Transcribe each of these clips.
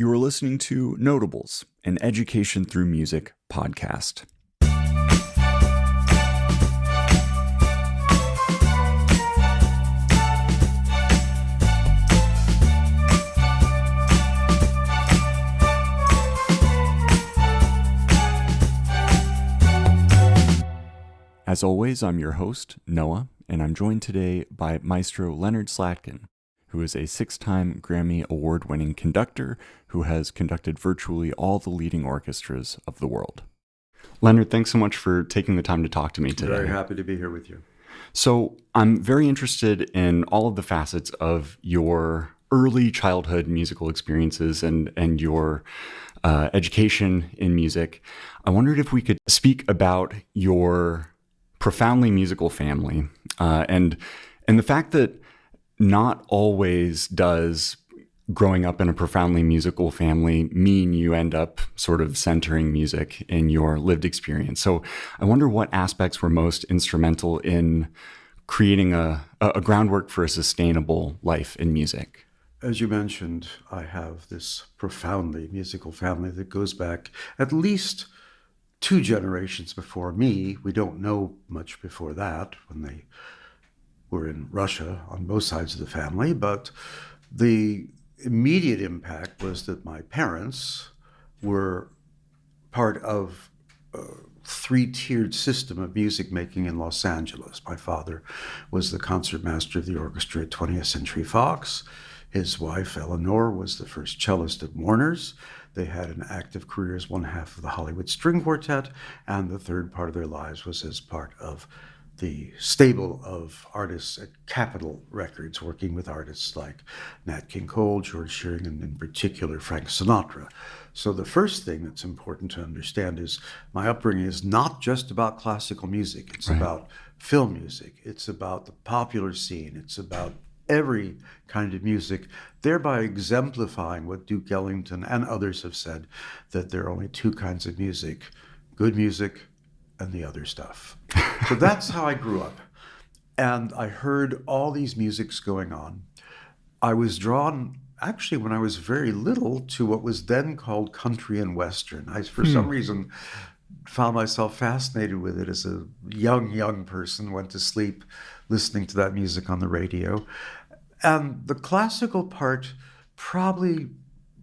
You are listening to Notables, an Education Through Music podcast. As always, I'm your host, Noah, and I'm joined today by Maestro Leonard Slatkin, who is a 6-time Grammy Award-winning conductor who has conducted virtually all the leading orchestras of the world. Leonard, thanks so much for taking the time to talk to me today. Very happy to be here with you. So I'm very interested in all of the facets of your early childhood musical experiences and your education in music. I wondered if we could speak about your profoundly musical family and the fact that not always does growing up in a profoundly musical family mean you end up sort of centering music in your lived experience. So I wonder what aspects were most instrumental in creating a groundwork for a sustainable life in music. As you mentioned, I have this profoundly musical family that goes back at least 2 generations before me. We don't know much before that, when they were in Russia on both sides of the family, but the immediate impact was that my parents were part of a 3-tiered system of music making in Los Angeles. My father was the concertmaster of the orchestra at 20th Century Fox. His wife, Eleanor, was the first cellist at Warner's. They had an active career as one half of the Hollywood String Quartet, and the third part of their lives was as part of the stable of artists at Capitol Records, working with artists like Nat King Cole, George Shearing, and in particular Frank Sinatra. So the first thing that's important to understand is my upbringing is not just about classical music. It's about film music. It's about the popular scene. It's about every kind of music, thereby exemplifying what Duke Ellington and others have said, that there are only 2 kinds of music: good music and the other stuff. So that's how I grew up. And I heard all these musics going on. I was drawn, actually, when I was very little, to what was then called country and western. I, for some reason, found myself fascinated with it as a young person, went to sleep listening to that music on the radio. And the classical part probably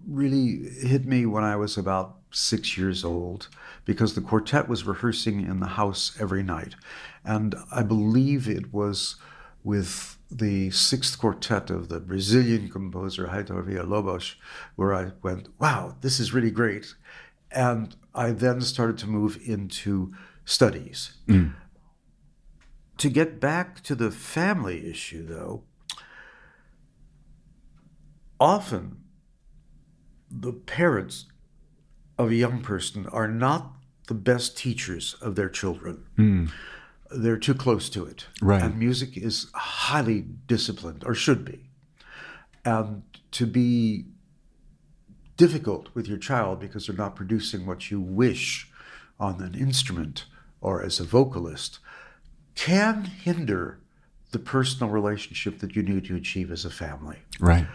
really hit me when I was about 6 years old, because the quartet was rehearsing in the house every night. And I believe it was with the 6th quartet of the Brazilian composer Heitor Villa-Lobos, where I went, wow, this is really great. And I then started to move into studies. To get back to the family issue, though, often the parents of a young person are not the best teachers of their children. They're too close to it. Right. And music is highly disciplined, or should be. And to be difficult with your child because they're not producing what you wish on an instrument or as a vocalist can hinder the personal relationship that you need to achieve as a family. Right.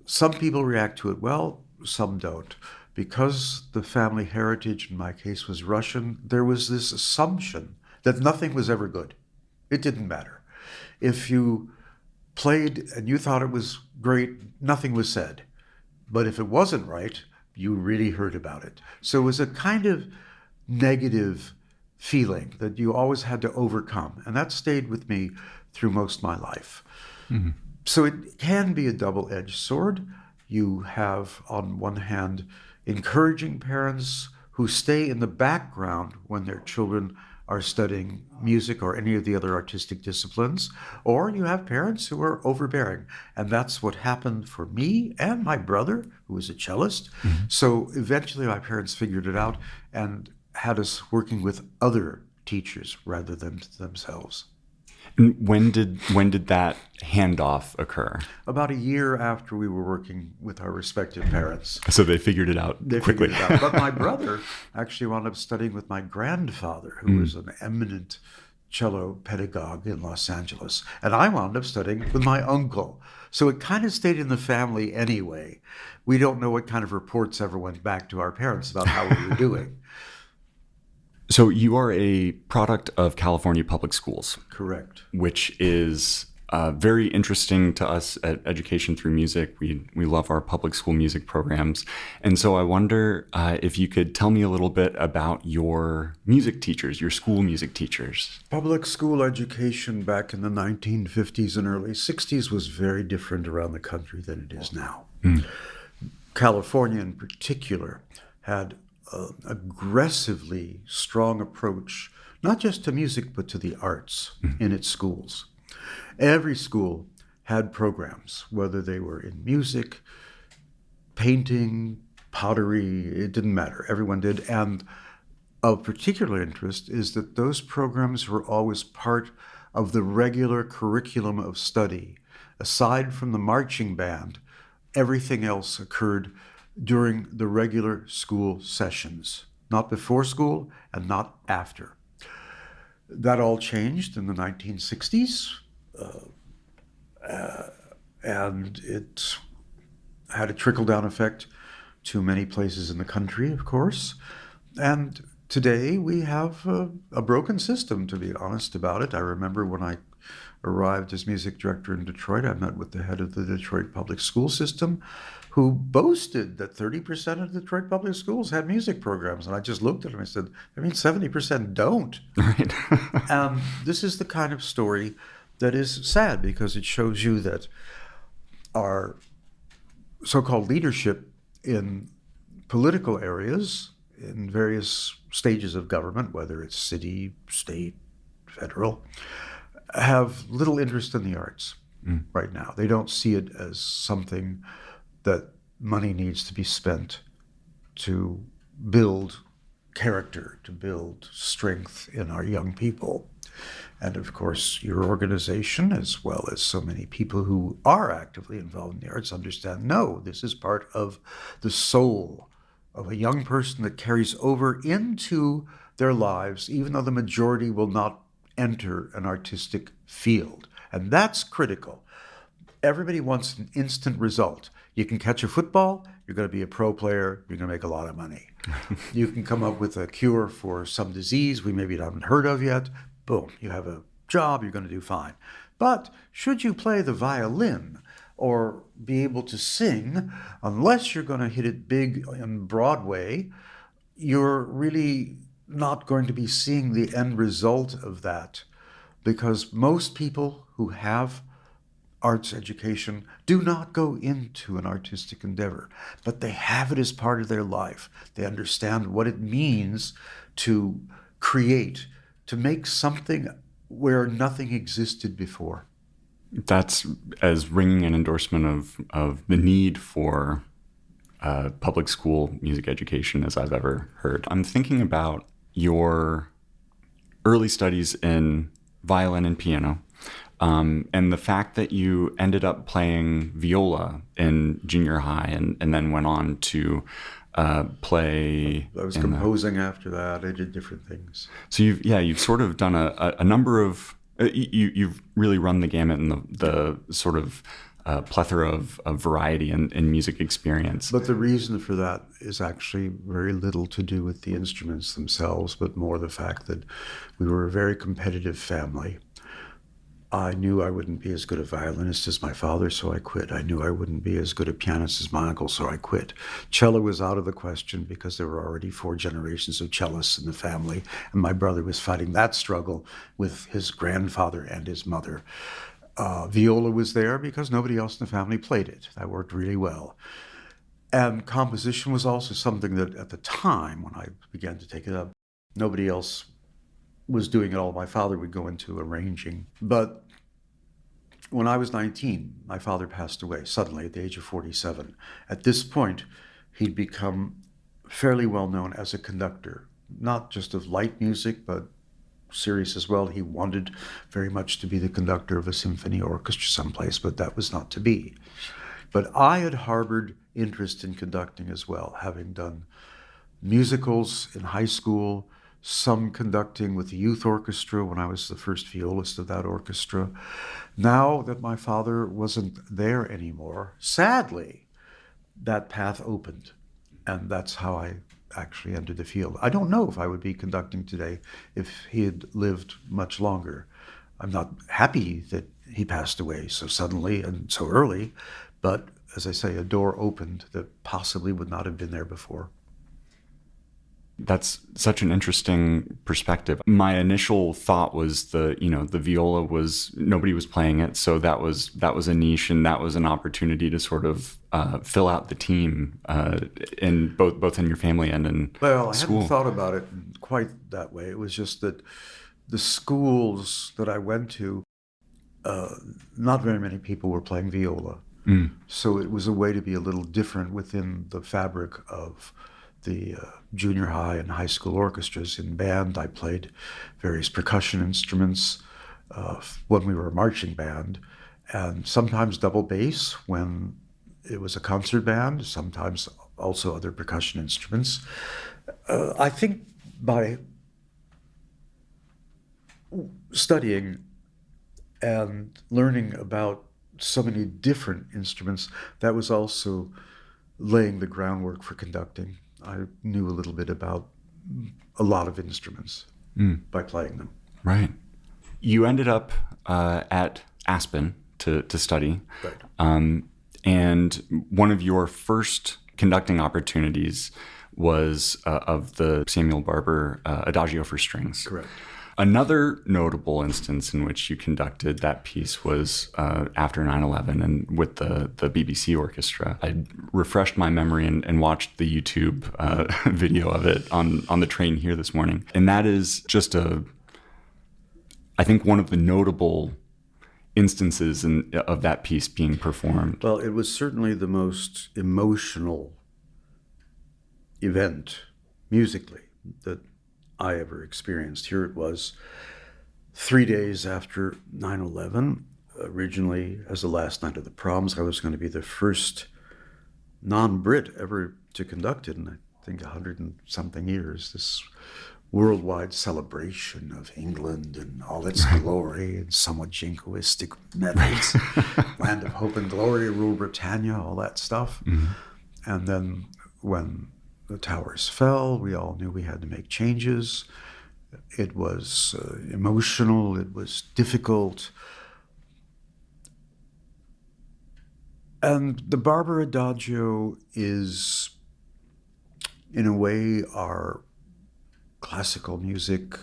Some people react to it well, some don't. Because the family heritage, in my case, was Russian, there was this assumption that nothing was ever good. It didn't matter. If you played and you thought it was great, nothing was said. But if it wasn't right, you really heard about it. So it was a kind of negative feeling that you always had to overcome. And that stayed with me through most of my life. So it can be a double-edged sword. You have, on one hand, encouraging parents who stay in the background when their children are studying music or any of the other artistic disciplines, or you have parents who are overbearing. And that's what happened for me and my brother, who was a cellist. So eventually my parents figured it out and had us working with other teachers rather than themselves. And when did that handoff occur? About a year after we were working with our respective parents. So they figured it out quickly. Figured it out. But my brother actually wound up studying with my grandfather, who was an eminent cello pedagogue in Los Angeles. And I wound up studying with my uncle. So it kind of stayed in the family anyway. We don't know what kind of reports ever went back to our parents about how we were doing. So you are a product of California public schools. Correct. Which is very interesting to us at Education Through Music. We love our public school music programs. And so I wonder if you could tell me a little bit about your music teachers, your school music teachers. Public school education back in the 1950s and early 60s was very different around the country than it is now. California in particular had an aggressively strong approach, not just to music, but to the arts in its schools. Every school had programs, whether they were in music, painting, pottery, it didn't matter. Everyone did. And of particular interest is that those programs were always part of the regular curriculum of study. Aside from the marching band, everything else occurred during the regular school sessions, not before school and not after. That all changed in the 1960s. And it had a trickle-down effect to many places in the country, of course. And today we have a broken system, to be honest about it. I remember when I arrived as music director in Detroit, I met with the head of the Detroit public school system, who boasted that 30% of Detroit public schools had music programs. And I just looked at him and I said, I mean, 70% don't. Right. And this is the kind of story that is sad, because it shows you that our so-called leadership in political areas, in various stages of government, whether it's city, state, federal, have little interest in the arts right now. They don't see it as something that money needs to be spent to build character, to build strength in our young people. And of course, your organization, as well as so many people who are actively involved in the arts, understand, no, this is part of the soul of a young person that carries over into their lives, even though the majority will not enter an artistic field. And that's critical. Everybody wants an instant result. You can catch a football, you're going to be a pro player, you're going to make a lot of money. You can come up with a cure for some disease we maybe haven't heard of yet. Boom, you have a job, you're going to do fine. But should you play the violin or be able to sing, unless you're going to hit it big in Broadway, you're really not going to be seeing the end result of that, because most people who have arts education do not go into an artistic endeavor, but they have it as part of their life. They understand what it means to create, to make something where nothing existed before. That's as ringing an endorsement of the need for public school music education as I've ever heard. I'm thinking about your early studies in violin and piano, and the fact that you ended up playing viola in junior high and then went on to play. I was composing after that. I did different things. So you've sort of done a number of, you've really run the gamut in the sort of plethora of variety and music experience. But the reason for that is actually very little to do with the instruments themselves, but more the fact that we were a very competitive family. I knew I wouldn't be as good a violinist as my father, so I quit. I knew I wouldn't be as good a pianist as my uncle, so I quit. Cello was out of the question because there were already 4 generations of cellists in the family, and my brother was fighting that struggle with his grandfather and his mother. Viola was there because nobody else in the family played it. That worked really well. And composition was also something that at the time when I began to take it up, nobody else was doing it all. My father would go into arranging. But when I was 19, my father passed away suddenly at the age of 47. At this point, he'd become fairly well known as a conductor, not just of light music, but serious as well. He wanted very much to be the conductor of a symphony orchestra someplace, but that was not to be. But I had harbored interest in conducting as well, having done musicals in high school, some conducting with the youth orchestra when I was the first violist of that orchestra. Now that my father wasn't there anymore, sadly, that path opened. And that's how I actually entered the field. I don't know if I would be conducting today if he had lived much longer. I'm not happy that he passed away so suddenly and so early, but as I say, a door opened that possibly would not have been there before. That's such an interesting perspective. My initial thought was the viola was, nobody was playing it, so that was a niche, and that was an opportunity to sort of fill out the team in both in your family and in Well, I school. hadn't thought about it quite that way. It was just that the schools that I went to, not very many people were playing viola. So it was a way to be a little different within the fabric of the junior high and high school orchestras. In band, I played various percussion instruments when we were a marching band, and sometimes double bass when it was a concert band, sometimes also other percussion instruments. I think by studying and learning about so many different instruments, that was also laying the groundwork for conducting. I knew a little bit about a lot of instruments by playing them. Right. You ended up at Aspen to study. Right. And one of your first conducting opportunities was of the Samuel Barber Adagio for strings. Correct. Another notable instance in which you conducted that piece was after 9/11 and with the BBC Orchestra. I refreshed my memory and watched the YouTube video of it on the train here this morning. And that is just I think one of the notable instances of that piece being performed. Well, it was certainly the most emotional event musically that I ever experienced. Here it was 3 days after 9/11. Originally, as the last night of the proms, I was going to be the first non-Brit ever to conduct it in, I think, 100 and something years. This worldwide celebration of England and all its glory and somewhat jingoistic methods. Land of hope and glory, rule Britannia, all that stuff. Mm-hmm. And then when the towers fell, we all knew we had to make changes. It was emotional, it was difficult. And the Barber Adagio is, in a way, our classical music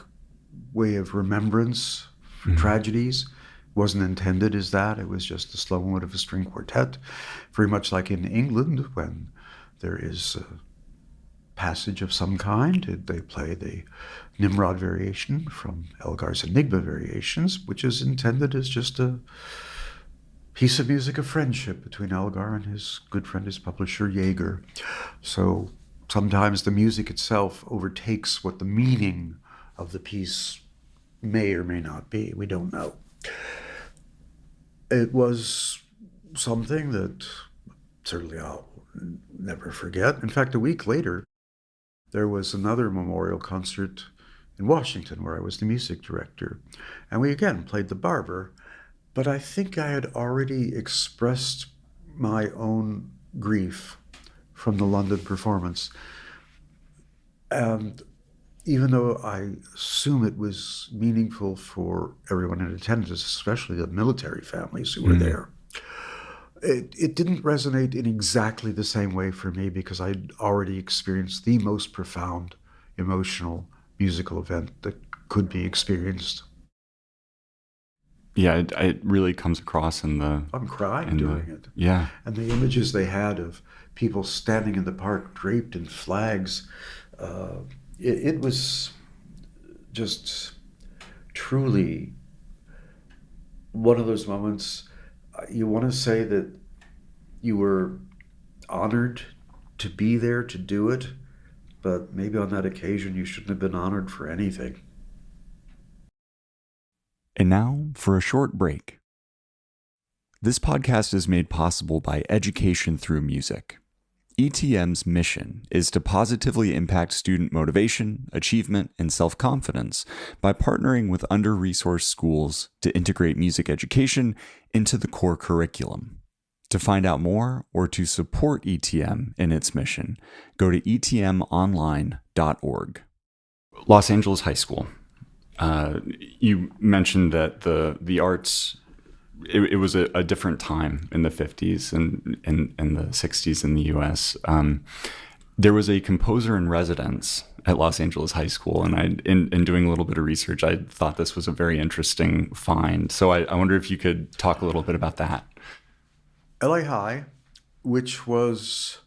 way of remembrance for tragedies. It wasn't intended as that. It was just the slow mode of a string quartet, very much like in England when there is a passage of some kind. They play the Nimrod variation from Elgar's Enigma Variations, which is intended as just a piece of music of friendship between Elgar and his good friend, his publisher, Jaeger. So sometimes the music itself overtakes what the meaning of the piece may or may not be. We don't know. It was something that certainly I'll never forget. In fact, a week later, there was another memorial concert in Washington where I was the music director. And we again played the Barber, but I think I had already expressed my own grief from the London performance. And even though I assume it was meaningful for everyone in attendance, especially the military families who were there, it didn't resonate in exactly the same way for me because I'd already experienced the most profound emotional musical event that could be experienced. Yeah, it really comes across in the... I'm crying doing it. Yeah. And the images they had of people standing in the park draped in flags, it was just truly one of those moments. You want to say that you were honored to be there to do it, but maybe on that occasion you shouldn't have been honored for anything. And now for a short break. This podcast is made possible by Education Through Music. ETM's mission is to positively impact student motivation, achievement, and self-confidence by partnering with under-resourced schools to integrate music education into the core curriculum. To find out more or to support ETM in its mission, go to etmonline.org. Los Angeles High School. You mentioned that the arts, it was a different time in the 50s and the 60s in the U.S. There was a composer in residence at Los Angeles High School, and in doing a little bit of research, I thought this was a very interesting find. So I wonder if you could talk a little bit about that. LA High, which was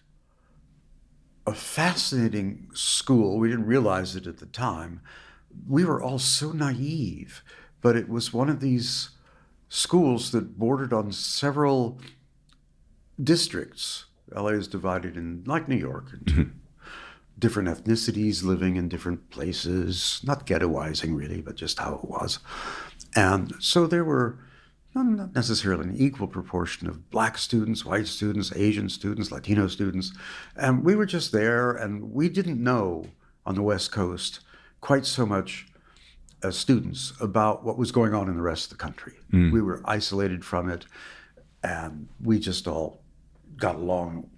a fascinating school. We didn't realize it at the time. We were all so naive, but it was one of these schools that bordered on several districts. LA is divided in, like New York, into different ethnicities living in different places, not ghettoizing really, but just how it was. And so there were not necessarily an equal proportion of black students, white students, Asian students, Latino students. And we were just there, and we didn't know on the West Coast quite so much as students about what was going on in the rest of the country. We were isolated from it, and we just all got along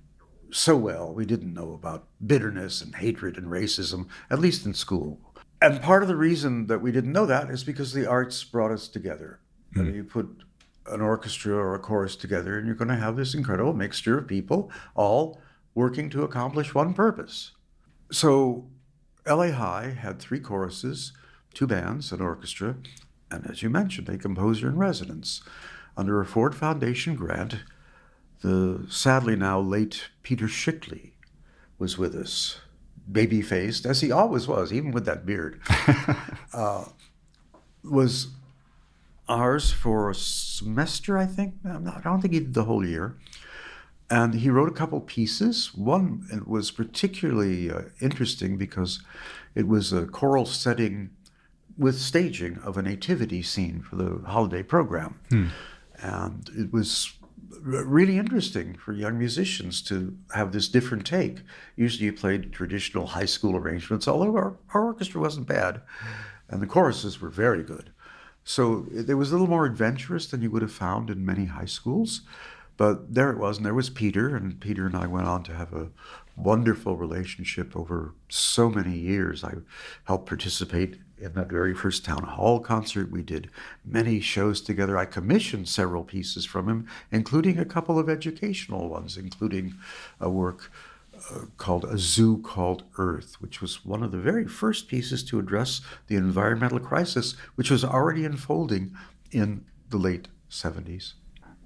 so well. We didn't know about bitterness and hatred and racism, at least in school. And part of the reason that we didn't know that is because the arts brought us together. I mean, you put an orchestra or a chorus together, and you're going to have this incredible mixture of people all working to accomplish one purpose. So LA High had 3 choruses, 2 bands, an orchestra, and as you mentioned, a composer in residence. Under a Ford Foundation grant, the sadly now late Peter Schickley was with us, baby-faced, as he always was, even with that beard, was ours for a semester, I think. I don't think he did the whole year. And he wrote a couple pieces. One was particularly interesting because it was a choral setting with staging of a nativity scene for the holiday program. And it was really interesting for young musicians to have this different take. Usually you played traditional high school arrangements, although our orchestra wasn't bad, and the choruses were very good. So it was a little more adventurous than you would have found in many high schools. But there it was, and there was Peter, and Peter and I went on to have a wonderful relationship over so many years. I helped participate in that very first town hall concert. We did many shows together. I commissioned several pieces from him, including a couple of educational ones, including a work called A Zoo Called Earth, which was one of the very first pieces to address the environmental crisis, which was already unfolding in the late 70s.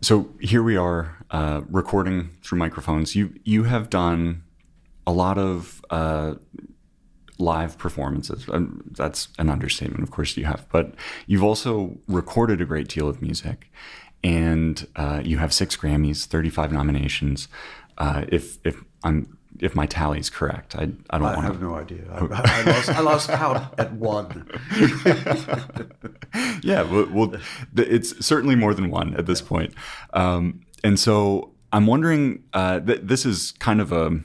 So here we are recording through microphones. You have done a lot of live performances. That's an understatement, of course you have. But you've also recorded a great deal of music, and you have 6 Grammys, 35 nominations. If my tally is correct, I don't want to. I have no idea. I lost count at 1. Yeah, well, it's certainly more than 1 at this point. And so I'm wondering, this is kind of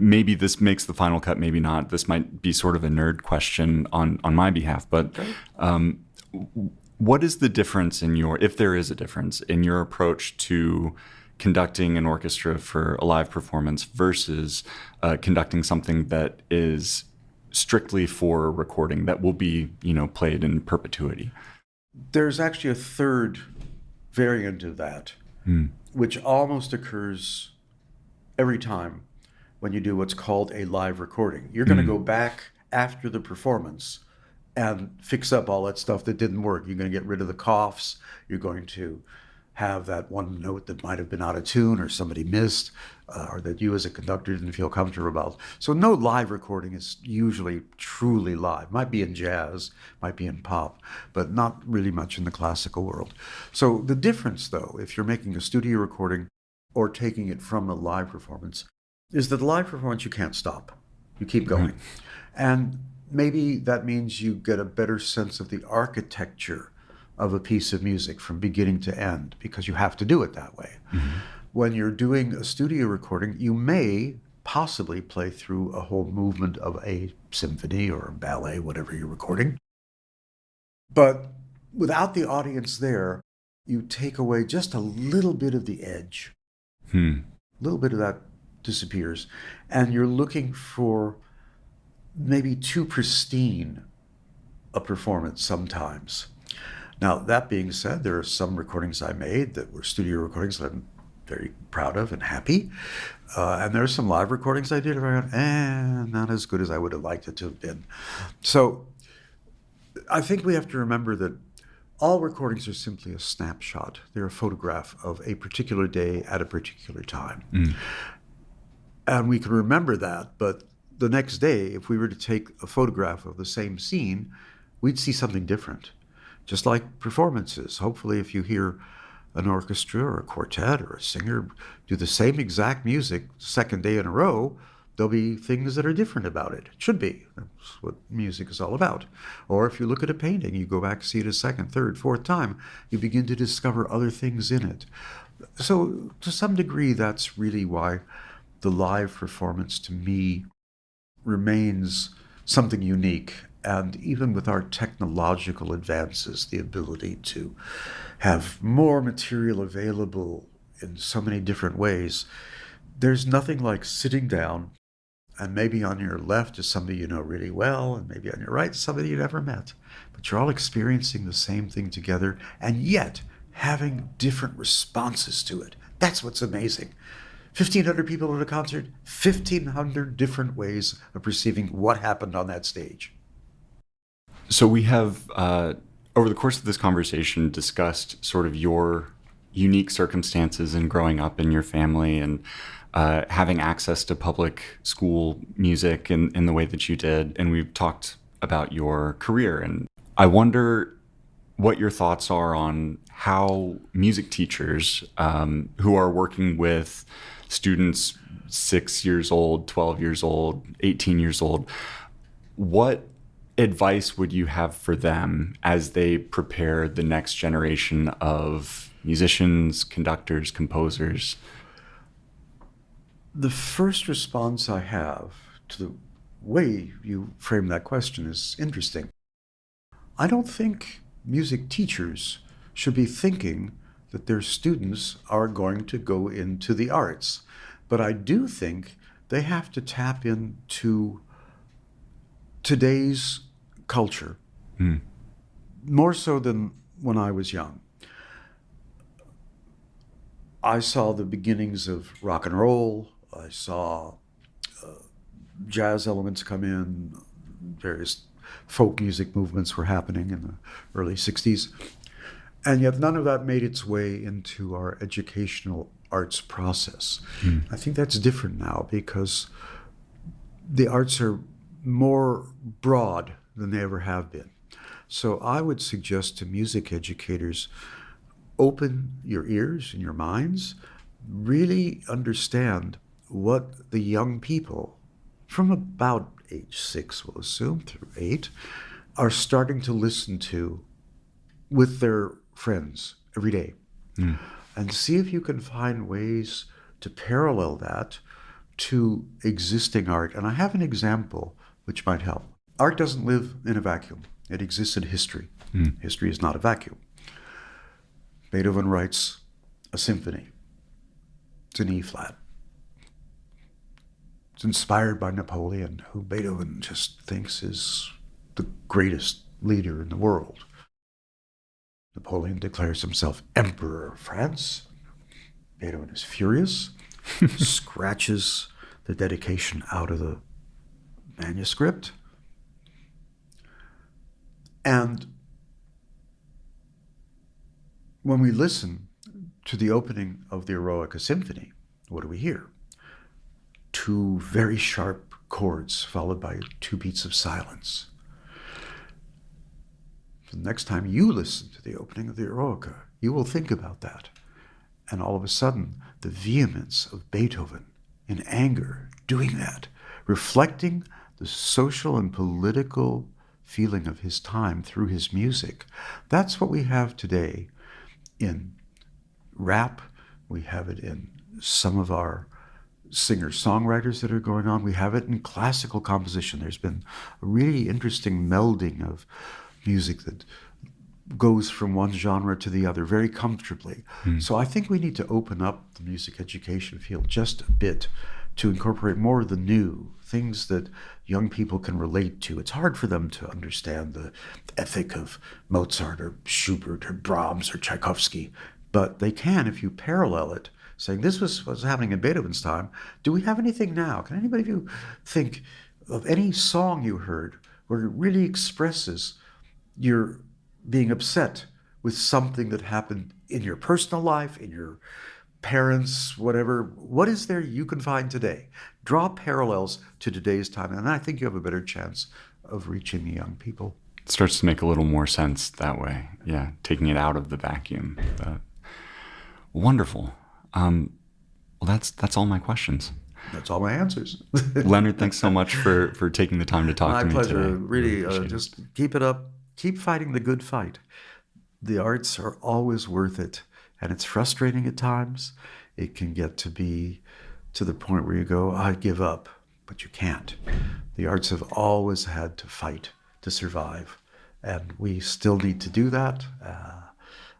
maybe this makes the final cut, maybe not. This might be sort of a nerd question on my behalf, but what is the difference if there is a difference, in your approach to conducting an orchestra for a live performance versus conducting something that is strictly for recording that will be, played in perpetuity? There's actually a third variant of that, which almost occurs every time when you do what's called a live recording. You're going to go back after the performance and fix up all that stuff that didn't work. You're going to get rid of the coughs. You're going to have that one note that might have been out of tune or somebody missed, or that you as a conductor didn't feel comfortable about. So no live recording is usually truly live. Might be in jazz, might be in pop, but not really much in the classical world. So the difference, though, if you're making a studio recording or taking it from a live performance, is that the live performance you can't stop. You keep going. And maybe that means you get a better sense of the architecture of a piece of music from beginning to end, because you have to do it that way. when you're doing a studio recording, you may possibly play through a whole movement of a symphony or a ballet, whatever you're recording. But without the audience there, you take away just a little bit of the edge. A little bit of that disappears. And you're looking for maybe too pristine a performance sometimes. Now, that being said, there are some recordings I made that were studio recordings that I'm very proud of and happy. And there are some live recordings I did around, not as good as I would have liked it to have been. So I think we have to remember that all recordings are simply a snapshot. They're a photograph of a particular day at a particular time. And we can remember that, but the next day, if we were to take a photograph of the same scene, we'd see something different. Just like performances. Hopefully, if you hear an orchestra or a quartet or a singer do the same exact music second day in a row, there'll be things that are different about it. It should be. That's what music is all about. Or if you look at a painting, you go back, see it a second, third, fourth time, you begin to discover other things in it. So to some degree, that's really why the live performance to me remains something unique. And even with our technological advances, the ability to have more material available in so many different ways, there's nothing like sitting down, and maybe on your left is somebody you know really well, and maybe on your right is somebody you never met. But you're all experiencing the same thing together, and yet having different responses to it. That's what's amazing. 1,500 people at a concert, 1,500 different ways of perceiving what happened on that stage. So we have, over the course of this conversation, discussed sort of your unique circumstances in growing up in your family and having access to public school music in the way that you did. And we've talked about your career. And I wonder what your thoughts are on how music teachers who are working with students 6 years old, 12 years old, 18 years old, what advice would you have for them as they prepare the next generation of musicians, conductors, composers? The first response I have to the way you frame that question is interesting. I don't think music teachers should be thinking that their students are going to go into the arts, but I do think they have to tap into today's culture, more so than when I was young. I saw the beginnings of rock and roll. I saw jazz elements come in. Various folk music movements were happening in the early 60s. And yet none of that made its way into our educational arts process. I think that's different now because the arts are more broad than they ever have been. So I would suggest to music educators, open your ears and your minds, really understand what the young people from about age 6, we'll assume, through 8, are starting to listen to with their friends every day. And see if you can find ways to parallel that to existing art. And I have an example which might help. Art doesn't live in a vacuum. It exists in history. History is not a vacuum. Beethoven writes a symphony. It's an E flat. It's inspired by Napoleon, who Beethoven just thinks is the greatest leader in the world. Napoleon declares himself Emperor of France. Beethoven is furious, scratches the dedication out of the manuscript. And when we listen to the opening of the Eroica Symphony, what do we hear? 2 very sharp chords followed by 2 beats of silence. The next time you listen to the opening of the Eroica, you will think about that. And all of a sudden, the vehemence of Beethoven in anger doing that, reflecting the social and political feeling of his time through his music. That's what we have today in rap, we have it in some of our singer-songwriters that are going on. We have it in classical composition. There's been a really interesting melding of music that goes from one genre to the other very comfortably. So I think we need to open up the music education field just a bit to incorporate more of the new things that young people can relate to. It's hard for them to understand the ethic of Mozart or Schubert or Brahms or Tchaikovsky, but they can if you parallel it, saying this was what's happening in Beethoven's time. Do we have anything now? Can anybody of you think of any song you heard where it really expresses your being upset with something that happened in your personal life, in your parents, whatever? What is there you can find today? Draw parallels to today's time, and I think you have a better chance of reaching the young people. It starts to make a little more sense that way. Yeah, taking it out of the vacuum. Wonderful. Well, that's all my questions. That's all my answers. Leonard, thanks so much for taking the time to talk to me today. My pleasure. Really, just keep it up. Keep fighting the good fight. The arts are always worth it. And it's frustrating at times. It can get to be to the point where you go, I give up, but you can't. The arts have always had to fight to survive. And we still need to do that.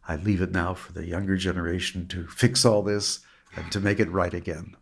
I leave it now for the younger generation to fix all this and to make it right again.